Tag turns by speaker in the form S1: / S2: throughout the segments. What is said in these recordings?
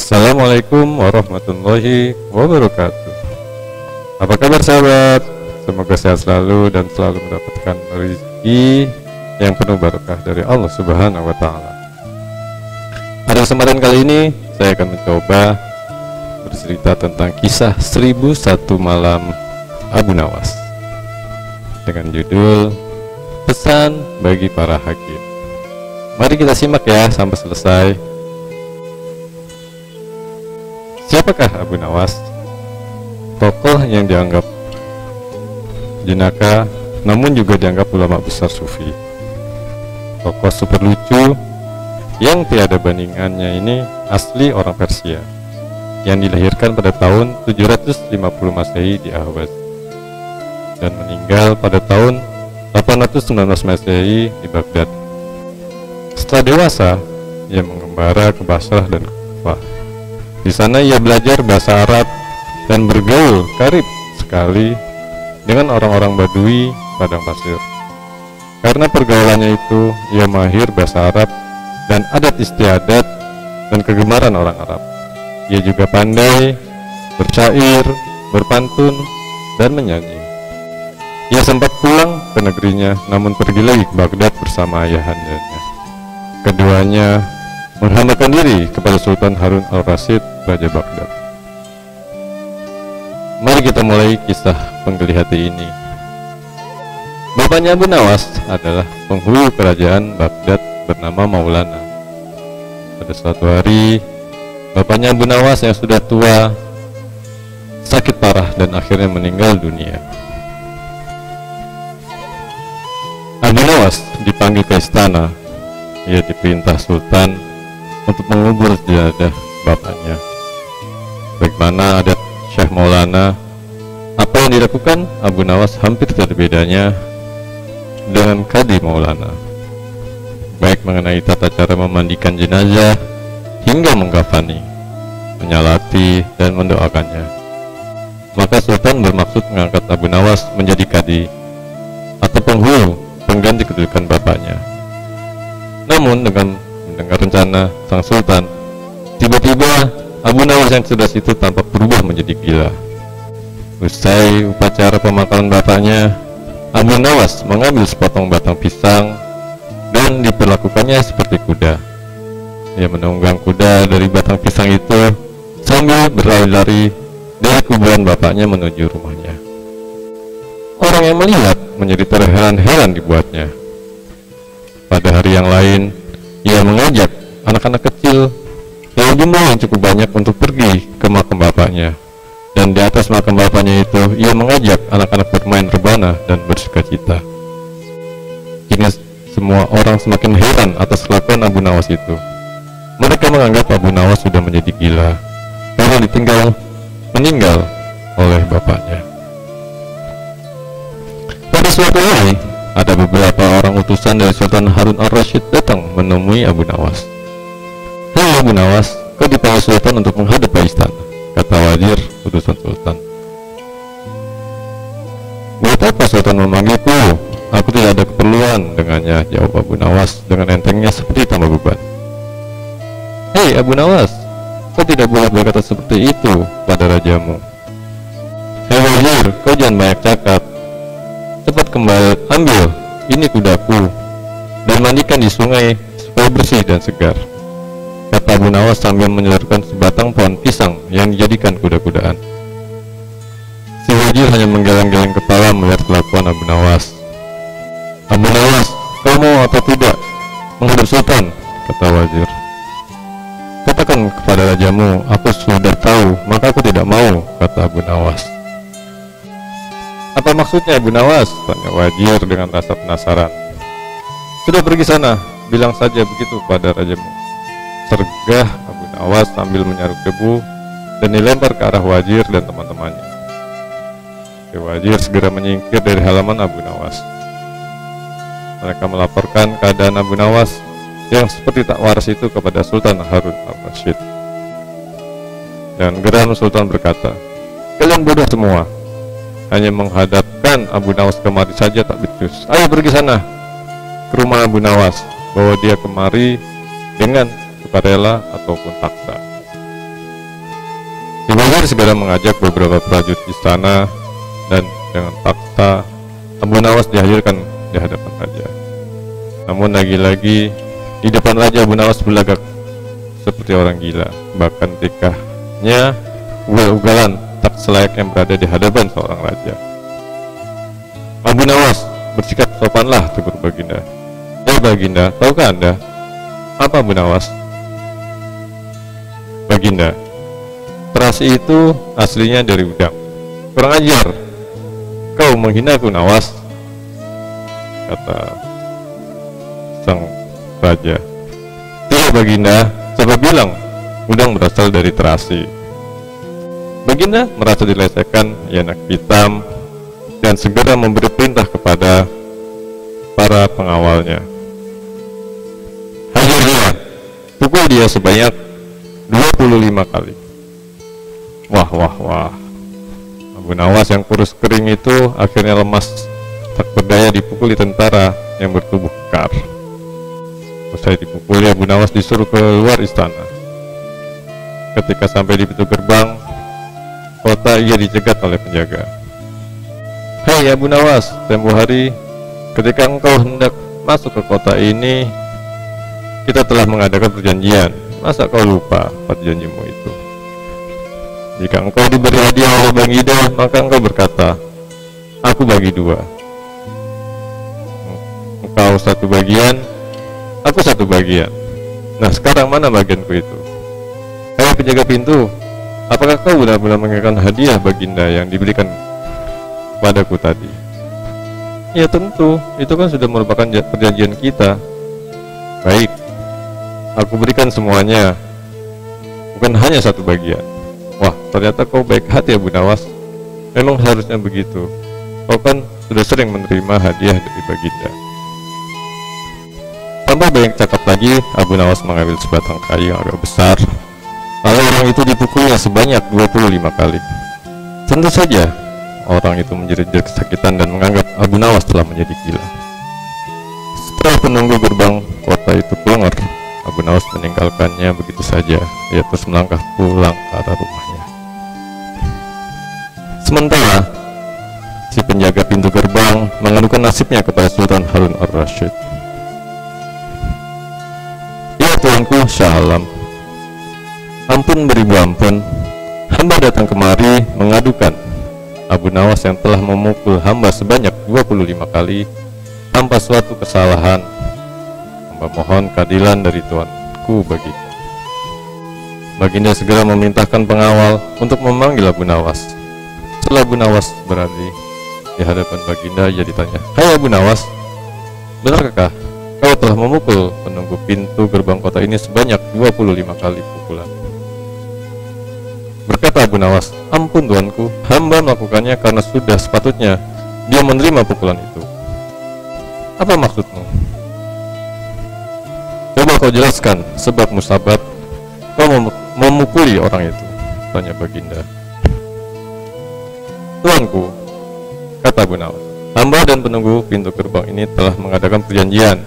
S1: Assalamualaikum warahmatullahi wabarakatuh. Apa kabar sahabat? Semoga sehat selalu dan selalu mendapatkan rezeki yang penuh barokah dari Allah Subhanahu wa Ta'ala. Pada kesempatan kali ini saya akan mencoba bercerita tentang kisah 1001 malam Abu Nawas dengan judul Pesan bagi para hakim. Mari kita simak ya sampai selesai. Siapakah Abu Nawas? Tokoh yang dianggap jenaka namun juga dianggap ulama besar sufi. Tokoh super lucu yang tiada bandingannya ini asli orang Persia yang dilahirkan pada tahun 750 Masehi di Ahwaz dan meninggal pada tahun 819 Masehi di Baghdad. Setelah dewasa, ia mengembara ke Basrah dan Kufah. Di sana ia belajar bahasa Arab dan bergaul karib sekali dengan orang-orang Badui padang pasir. Karena pergaulannya itu, ia mahir bahasa Arab dan adat istiadat dan kegemaran orang Arab. Ia juga pandai bersyair, berpantun, dan menyanyi. Ia sempat pulang ke negerinya, namun pergi lagi ke Baghdad bersama ayahandanya. Keduanya menghambakan diri kepada Sultan Harun al-Rasyid, Raja Baghdad. Mari kita mulai kisah penggeli hati ini. Bapaknya Abu Nawas adalah penghulu kerajaan Baghdad bernama Maulana. Pada suatu hari, bapaknya Abu Nawas yang sudah tua sakit parah dan akhirnya meninggal dunia. Abu Nawas dipanggil ke istana. Ia diperintah Sultan untuk mengubur jenazah bapaknya. Bagaimana adat Syekh Maulana, apa yang dilakukan Abu Nawas hampir tidak bedanya dengan Kadi Maulana, baik mengenai tata cara memandikan jenazah hingga mengkafani, menyalati dan mendoakannya. Maka Sultan bermaksud mengangkat Abu Nawas menjadi Kadi atau penghulu pengganti kedudukan bapaknya. Namun dengan mendengar rencana sang Sultan, tiba-tiba Abu Nawas yang cerdas itu tampak berubah menjadi gila. Usai upacara pemakaman bapaknya, Abu Nawas mengambil sepotong batang pisang dan diperlakukannya seperti kuda. Ia menunggang kuda dari batang pisang itu sambil berlari-lari dari kuburan bapaknya menuju rumahnya. Orang yang melihat menjadi terheran-heran dibuatnya. Pada hari yang lain, ia mengajak anak-anak kecil yang jumlahnya cukup banyak untuk pergi ke makam bapaknya. Dan di atas makam bapaknya itu, ia mengajak anak-anak bermain rebana dan bersukacita. Kini semua orang semakin heran atas kelakuan Abu Nawas itu. Mereka menganggap Abu Nawas sudah menjadi gila karena meninggal oleh bapaknya. Pada suatu hari, ada beberapa orang utusan dari Sultan Harun al-Rasyid datang menemui Abu Nawas. "Hai Abu Nawas, kau dipanggil Sultan untuk menghadap ke istana," kata wazir utusan Sultan. "Buat apa Sultan memanggilku? Aku tidak ada keperluan dengannya," jawab Abu Nawas dengan entengnya seperti tanpa beban. "Hei Abu Nawas, kau tidak boleh berkata seperti itu pada rajamu. Hei wazir, kau jangan banyak cakap. Cepat kembali, ambil ini kudaku dan mandikan di sungai supaya bersih dan segar," kata Abu Nawas sambil menyodorkan sebatang pohon pisang yang dijadikan kuda-kudaan. Si wazir hanya menggeleng-geleng kepala melihat kelakuan Abu Nawas. "Abu Nawas, kau mau atau tidak menghadap Sultan?" kata wazir. "Katakan kepada rajamu, aku sudah tahu, maka aku tidak mau," kata Abu Nawas. "Apa maksudnya Abu Nawas?" tanya wazir dengan rasa penasaran. "Sudah pergi sana, bilang saja begitu pada rajamu," sergah Abu Nawas sambil menyaruk debu dan dilempar ke arah wazir dan teman-temannya. Wazir segera menyingkir dari halaman Abu Nawas. Mereka melaporkan keadaan Abu Nawas yang seperti tak waras itu kepada Sultan Harun al-Rasyid. Dan geram Sultan berkata, "Kalian bodoh semua. Hanya menghadapkan Abu Nawas kemari saja tak becus. Ayo pergi sana ke rumah Abu Nawas, bawa dia kemari dengan sukarela ataupun paksa." segera mengajak beberapa prajurit istana dan dengan paksa Abu Nawas dihadirkan di hadapan raja. Namun lagi-lagi di depan raja Abu Nawas berlagak seperti orang gila, bahkan tingkahnya ugal-ugalan tak selayaknya berada di hadapan seorang raja. Abu Nawas, bersikap sopanlah, tegur Baginda. Ya Baginda, tahukah Anda apa Abu Nawas? Baginda, terasi itu aslinya dari udang. Kurang ajar, kau menghina aku Nawas, kata sang raja. Tidak Baginda, siapa bilang udang berasal dari terasi? Baginda merasa dilecehkan, ia anak hitam, dan segera memberi perintah kepada para pengawalnya. Hajar dia, pukul dia sebanyak 25 kali. Wah, Abu Nawas yang kurus kering itu akhirnya lemas, tak berdaya dipukuli tentara yang bertubuh kekar. Usai dipukuli, Abu Nawas disuruh keluar istana. Ketika sampai di pintu gerbang kota, ia dicegat oleh penjaga. Hei Abu Nawas, tempo hari ketika engkau hendak masuk ke kota ini, kita telah mengadakan perjanjian. Masa kau lupa perjanjianmu itu? Jika engkau diberi hadiah oleh Baginda, maka engkau berkata, aku bagi dua. Engkau satu bagian, aku satu bagian. Nah sekarang mana bagianku itu? Hei penjaga pintu, apakah kau benar-benar menginginkan hadiah Baginda yang diberikan padaku tadi? Ya tentu, itu kan sudah merupakan perjanjian kita. Baik, aku berikan semuanya, bukan hanya satu bagian. Wah, ternyata kau baik hati Abu Nawas. Memang harusnya begitu. Kau kan sudah sering menerima hadiah dari Baginda. Tanpa banyak cakap lagi, Abu Nawas mengambil sebatang kayu yang agak besar. Lalu orang itu dipukulnya sebanyak 25 kali. Tentu saja orang itu menjerit-jerit kesakitan dan menganggap Abu Nawas telah menjadi gila. Setelah penunggu gerbang kota itu keluar, Abu Nawas meninggalkannya begitu saja. Ia terus melangkah pulang ke arah rumahnya. Sementara si penjaga pintu gerbang mengadukan nasibnya kepada Sultan Harun ar-Rasyid. Ya tuanku Shah Alam, ampun beribu ampun, hamba datang kemari mengadukan Abu Nawas yang telah memukul hamba sebanyak 25 kali tanpa suatu kesalahan. Hamba mohon keadilan dari tuanku Baginda. Baginda segera memerintahkan pengawal untuk memanggil Abu Nawas. Setelah Abu Nawas berada di hadapan Baginda, ia ditanya, hai Abu Nawas, benarkah kau telah memukul penunggu pintu gerbang kota ini sebanyak 25 kali pukulan? Berkata Abu Nawas, ampun tuanku, hamba melakukannya karena sudah sepatutnya dia menerima pukulan itu. Apa maksudmu? Coba kau jelaskan sebab musabab kau memukuli orang itu, tanya Baginda. Tuanku, kata Abu Nawas, hamba dan penunggu pintu gerbang ini telah mengadakan perjanjian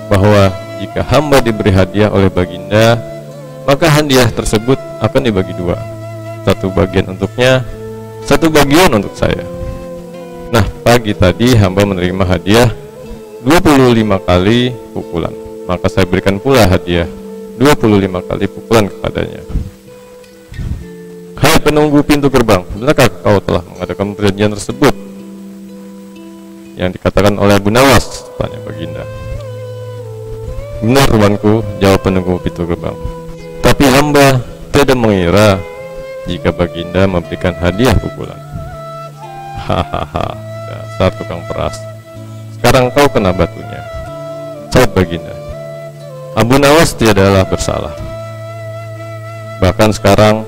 S1: bahwa jika hamba diberi hadiah oleh Baginda, maka hadiah tersebut akan dibagi dua, satu bagian untuknya, satu bagian untuk saya. Nah, pagi tadi hamba menerima hadiah 25 kali pukulan, maka saya berikan pula hadiah 25 kali pukulan kepadanya. Hai penunggu pintu gerbang, benarkah kau telah mengadakan perjanjian tersebut yang dikatakan oleh Abu Nawas, tanya Baginda. Benar tuanku, jawab penunggu pintu gerbang, tapi hamba tidak mengira jika Baginda memberikan hadiah pukulan. Hahaha, dasar tukang peras. Sekarang kau kena batunya, jawab Baginda. Abu Nawas tidaklah bersalah. Bahkan sekarang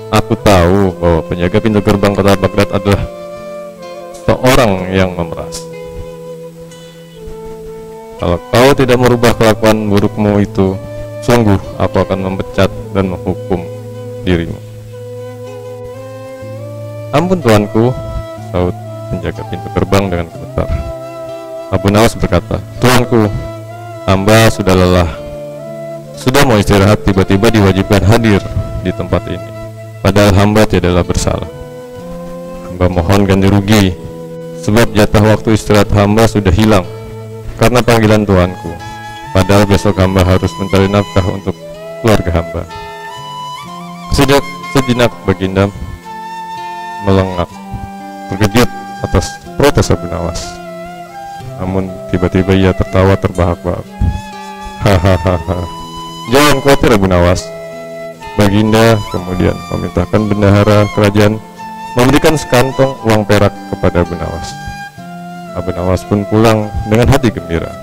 S1: aku tahu bahwa penjaga pintu gerbang kota Baghdad adalah seorang yang memeras. Kalau kau tidak merubah kelakuan burukmu itu, sungguh aku akan memecat dan menghukum dirimu. Ampun tuanku, saut penjaga pintu gerbang dengan gemetar. Abu Nawas berkata, tuanku, hamba sudah lelah, sudah mau istirahat, tiba-tiba diwajibkan hadir di tempat ini. padahal hamba tidaklah bersalah. Hamba mohon ganti rugi, sebab jatah waktu istirahat hamba sudah hilang karena panggilan Tuanku, padahal besok hamba harus mencari nafkah untuk keluarga hamba. Sejenak Baginda melengak, terkejut atas protes Abu Nawas. Namun tiba-tiba ia tertawa terbahak-bahak. Hahaha. Jangan khawatir Abu Nawas. Baginda kemudian memerintahkan bendahara kerajaan memberikan sekantong uang perak kepada Abu Nawas. Abu Nawas pun pulang dengan hati gembira.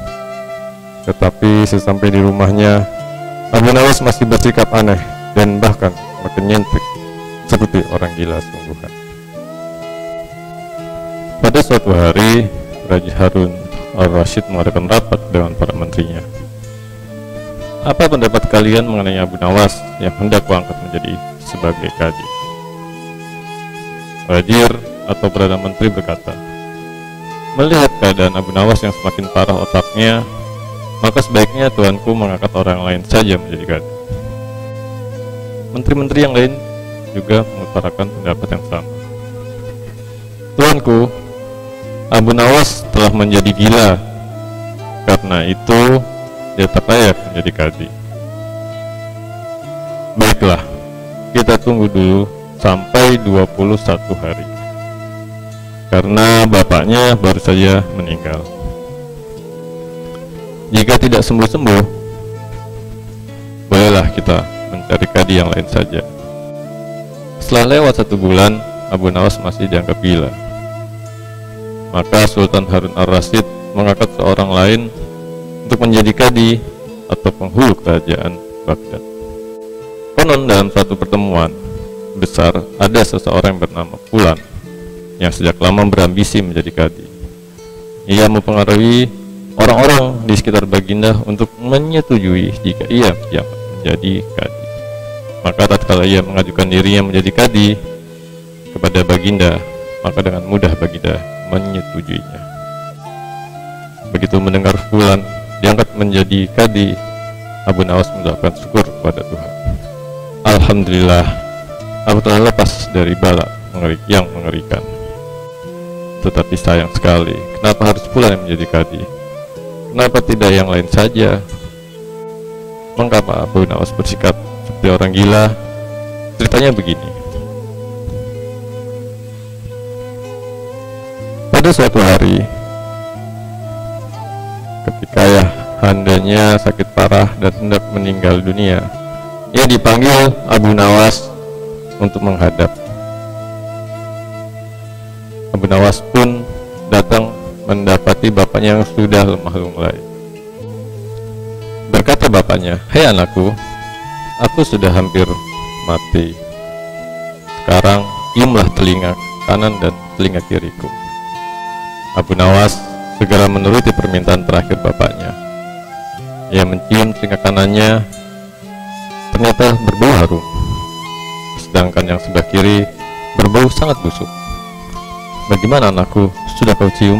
S1: Tetapi sesampai di rumahnya, Abu Nawas masih bersikap aneh dan bahkan makin nyentrik seperti orang gila sungguhan. Pada suatu hari, Raja Harun Al-Rashid mengadakan rapat dengan para menterinya. Apa pendapat kalian mengenai Abu Nawas yang hendak kuangkat menjadi sebagai kadi? Wazir atau Perdana Menteri berkata, melihat keadaan Abu Nawas yang semakin parah otaknya, maka sebaiknya tuanku mengangkat orang lain saja menjadi kadi. Menteri-menteri yang lain juga mengutarakan pendapat yang sama. Tuanku, Abu Nawas telah menjadi gila, karena itu dia tak layak menjadi kadi. Baiklah, kita tunggu dulu sampai 21 hari, karena bapaknya baru saja meninggal. Jika tidak sembuh-sembuh, bolehlah kita mencari kadi yang lain saja. Setelah lewat 1 bulan, Abu Nawas masih dianggap gila. Maka Sultan Harun Ar-Rasyid mengangkat seorang lain untuk menjadi kadi atau penghulu kerajaan Baghdad. Konon dalam suatu pertemuan besar ada seseorang yang bernama Fulan yang sejak lama berambisi menjadi kadi. Ia mempengaruhi orang-orang di sekitar Baginda untuk menyetujui jika ia menjabat menjadi kadi. Maka tatkala ia mengajukan dirinya menjadi kadi kepada Baginda, maka dengan mudah Baginda menyetujuinya. Begitu mendengar Fulan diangkat menjadi kadi, Abu Nawas mengucapkan syukur kepada Tuhan. Alhamdulillah, aku telah lepas dari bala yang mengerikan. Tetapi sayang sekali, kenapa harus Fulan yang menjadi kadi? Kenapa tidak yang lain saja? Mengapa Abu Nawas bersikap seperti orang gila? Ceritanya begini. Pada suatu hari, ketika ayah handanya sakit parah dan hendak meninggal dunia, ia dipanggil Abu Nawas untuk menghadap. Abu Nawas pun datang mendapati bapaknya yang sudah lemah lunglai. Berkata bapaknya, "Hei anakku, aku sudah hampir mati. Sekarang ciumlah telinga kanan dan telinga kiriku." Abu Nawas segera menuruti permintaan terakhir bapaknya. Ia mencium telinga kanannya, ternyata berbau harum, sedangkan yang sebelah kiri berbau sangat busuk. "Bagaimana anakku, sudah kau cium?"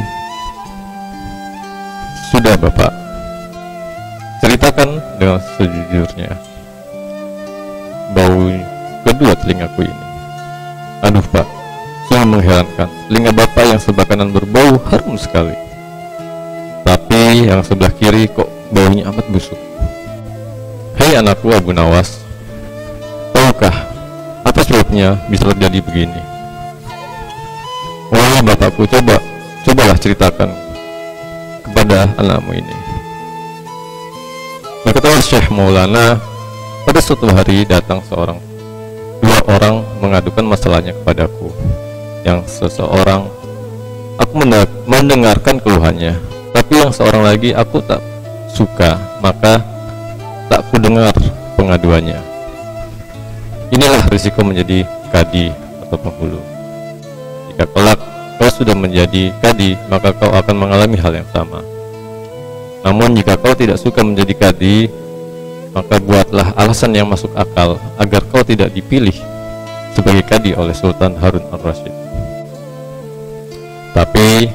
S1: "Sudah bapak." "Ceritakan dengan sejujurnya, bau kedua telingaku ini." "Aduh pak, sungguh mengherankan, telinga bapak yang sebelah kanan berbau harum sekali, tapi yang sebelah kiri kok baunya amat busuk." "Hei anakku Abu Nawas, tahukah apa sebabnya bisa terjadi begini?" "Wah bapakku, cobalah ceritakan kepada anakmu ini." Berkata Syekh Maulana, "Pada suatu hari datang dua orang mengadukan masalahnya kepadaku. Yang seseorang aku mendengarkan keluhannya, tapi yang seorang lagi aku tak suka, maka tak ku dengar pengaduannya. Inilah risiko menjadi kadi atau penghulu. Jika kelak kau sudah menjadi kadi, maka kau akan mengalami hal yang sama. Namun jika kau tidak suka menjadi kadi, maka buatlah alasan yang masuk akal agar kau tidak dipilih sebagai kadi oleh Sultan Harun Ar-Rasyid. Tapi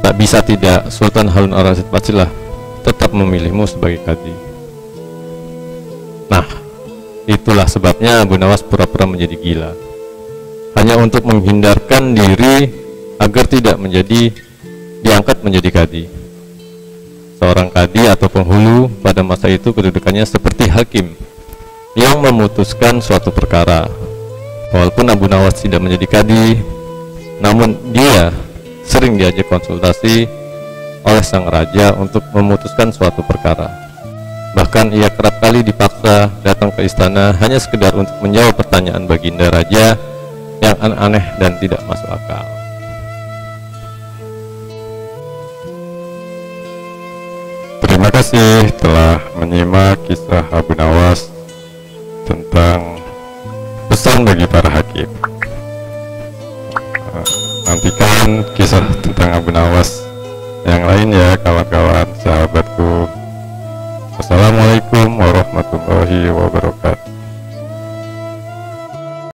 S1: tak bisa tidak, Sultan Harun Ar-Rasyid pastilah tetap memilihmu sebagai kadi." Nah, Itulah sebabnya Abu Nawas pura-pura menjadi gila, hanya untuk menghindarkan diri agar tidak diangkat menjadi kadi. Seorang kadi atau penghulu pada masa itu kedudukannya seperti hakim yang memutuskan suatu perkara. Walaupun Abu Nawas tidak menjadi kadi, namun dia sering diajak konsultasi oleh sang raja untuk memutuskan suatu perkara. Bahkan ia kerap kali dipaksa datang ke istana hanya sekedar untuk menjawab pertanyaan baginda raja yang aneh-aneh dan tidak masuk akal. Terima kasih telah menyimak kisah Abu Nawas tentang pesan bagi para hakim. Nantikan kisah tentang Abu Nawas yang lain ya kawan-kawan sahabatku. Assalamualaikum warahmatullahi wabarakatuh.